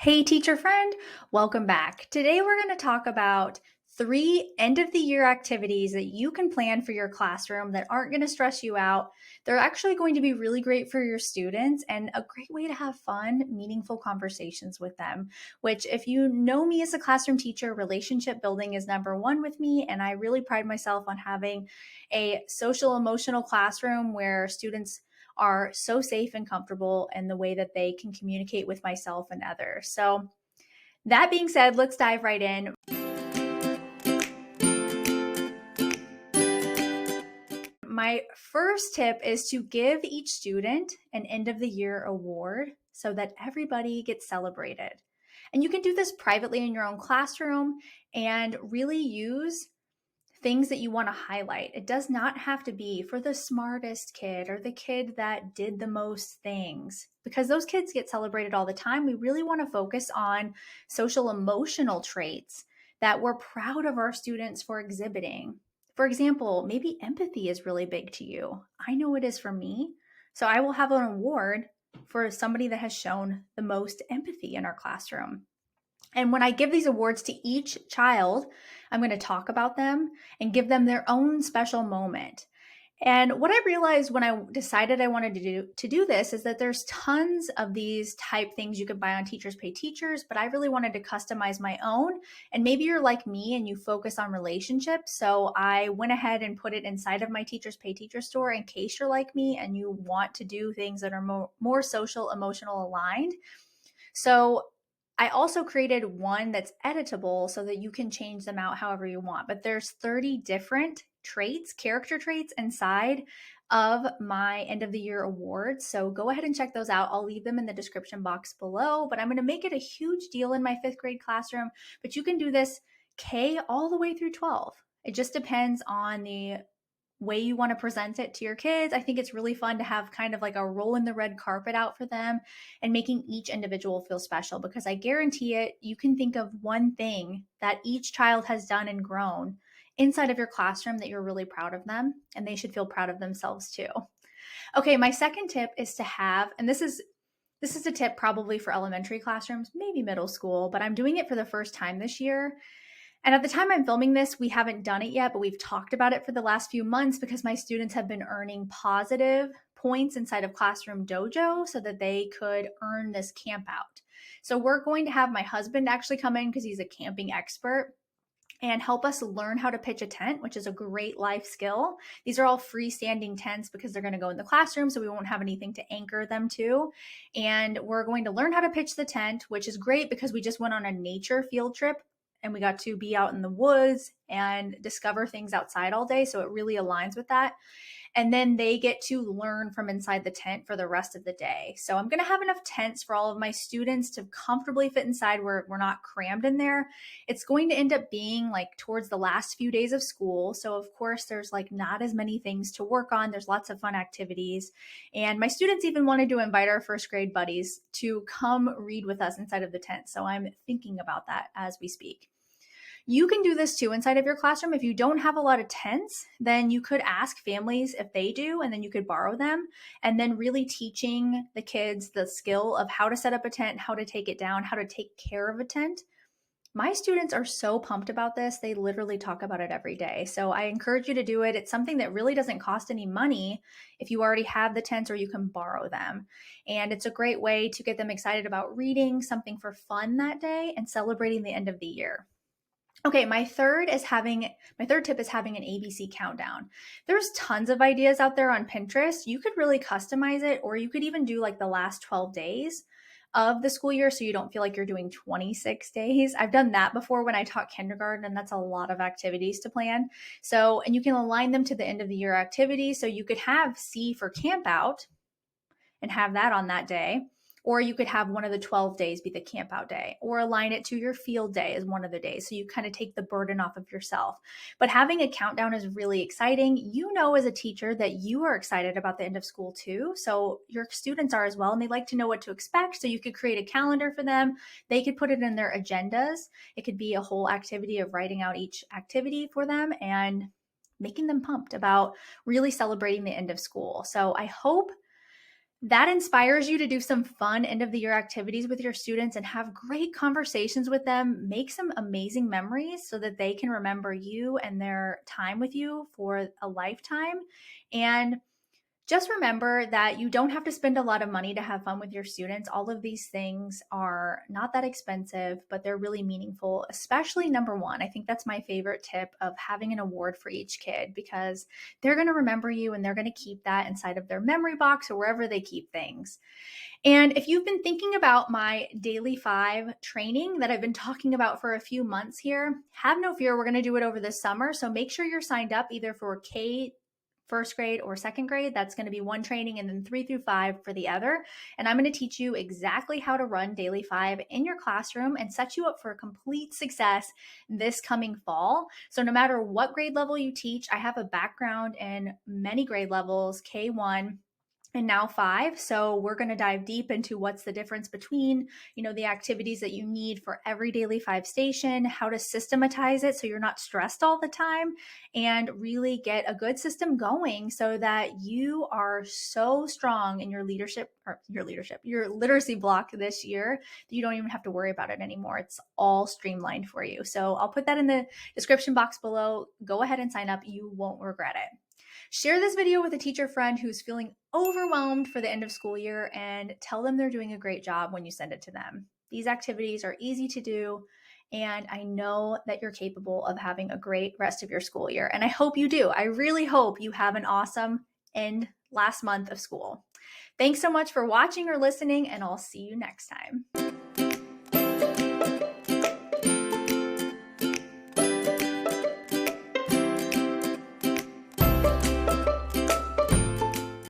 Hey, teacher friend, welcome back. Today we're going to talk about 3 end of the year activities that you can plan for your classroom that aren't going to stress you out. They're actually going to be really great for your students and a great way to have fun, meaningful conversations with them. Which, if you know me as a classroom teacher, relationship building is number one with me. And I really pride myself on having a social emotional classroom where students are so safe and comfortable in the way that they can communicate with myself and others. So, that being said, let's dive right in. My first tip is to give each student an end of the year award so that everybody gets celebrated. And you can do this privately in your own classroom and really use things that you want to highlight. It does not have to be for the smartest kid or the kid that did the most things, because those kids get celebrated all the time. We really want to focus on social emotional traits that we're proud of our students for exhibiting. For example, maybe empathy is really big to you. I know it is for me. So I will have an award for somebody that has shown the most empathy in our classroom. And when I give these awards to each child, I'm going to talk about them and give them their own special moment. And what I realized when I decided I wanted to do this is that there's tons of these type things you could buy on Teachers Pay Teachers, but I really wanted to customize my own. And maybe you're like me and you focus on relationships. So I went ahead and put it inside of my Teachers Pay Teacher store in case you're like me and you want to do things that are more social, emotional aligned. So I also created one that's editable so that you can change them out however you want. But there's 30 different traits, character traits inside of my end of the year awards. So go ahead and check those out. I'll leave them in the description box below, but I'm going to make it a huge deal in my 5th grade classroom. But you can do this K all the way through 12. It just depends on the way you want to present it to your kids. I think it's really fun to have kind of like a roll in the red carpet out for them and making each individual feel special, because I guarantee it, you can think of one thing that each child has done and grown inside of your classroom that you're really proud of them, and they should feel proud of themselves too. Okay, my second tip is to have, and this is a tip probably for elementary classrooms, maybe middle school, but I'm doing it for the first time this year. And at the time I'm filming this, we haven't done it yet, but we've talked about it for the last few months because my students have been earning positive points inside of Classroom Dojo so that they could earn this camp out. So we're going to have my husband actually come in because he's a camping expert and help us learn how to pitch a tent, which is a great life skill. These are all freestanding tents because they're going to go in the classroom, so we won't have anything to anchor them to. And we're going to learn how to pitch the tent, which is great because we just went on a nature field trip and we got to be out in the woods and discover things outside all day. So it really aligns with that. And then they get to learn from inside the tent for the rest of the day. So I'm going to have enough tents for all of my students to comfortably fit inside where we're not crammed in there. It's going to end up being like towards the last few days of school. So of course there's like not as many things to work on. There's lots of fun activities. And my students even wanted to invite our 1st grade buddies to come read with us inside of the tent. So I'm thinking about that as we speak. You can do this too inside of your classroom. If you don't have a lot of tents, then you could ask families if they do, and then you could borrow them. And then really teaching the kids the skill of how to set up a tent, how to take it down, how to take care of a tent. My students are so pumped about this. They literally talk about it every day. So I encourage you to do it. It's something that really doesn't cost any money if you already have the tents or you can borrow them. And it's a great way to get them excited about reading something for fun that day and celebrating the end of the year. Okay, my third tip is having an ABC countdown. There's tons of ideas out there on Pinterest. You could really customize it, or you could even do like the last 12 days of the school year so you don't feel like you're doing 26 days. I've done that before when I taught kindergarten, and that's a lot of activities to plan. So, and you can align them to the end of the year activities. So you could have C for camp out and have that on that day. Or you could have one of the 12 days be the camp out day, or align it to your field day as one of the days. So you kind of take the burden off of yourself. But having a countdown is really exciting. You know, as a teacher, that you are excited about the end of school too. So your students are as well, and they like to know what to expect. So you could create a calendar for them. They could put it in their agendas. It could be a whole activity of writing out each activity for them and making them pumped about really celebrating the end of school. So I hope That inspires you to do some fun end of the year activities with your students and have great conversations with them. Make some amazing memories so that they can remember you and their time with you for a lifetime. And just remember that you don't have to spend a lot of money to have fun with your students. All of these things are not that expensive, but they're really meaningful, especially number one. I think that's my favorite tip of having an award for each kid, because they're going to remember you and they're going to keep that inside of their memory box or wherever they keep things. And if you've been thinking about my Daily 5 training that I've been talking about for a few months here, have no fear. We're going to do it over the summer. So make sure you're signed up either for first grade or second grade. That's going to be one training, and then 3 through 5 for the other. And I'm going to teach you exactly how to run Daily 5 in your classroom and set you up for complete success this coming fall. So no matter what grade level you teach, I have a background in many grade levels, K1 and now 5. So we're going to dive deep into what's the difference between, the activities that you need for every Daily 5 station, how to systematize it so you're not stressed all the time, and really get a good system going so that you are so strong in your literacy block this year that you don't even have to worry about it anymore. It's all streamlined for you. So I'll put that in the description box below. Go ahead and sign up. You won't regret it. Share this video with a teacher friend who's feeling overwhelmed for the end of school year, and tell them they're doing a great job when you send it to them. These activities are easy to do, and I know that you're capable of having a great rest of your school year. And I hope you do. I really hope you have an awesome last month of school. Thanks so much for watching or listening, and I'll see you next time.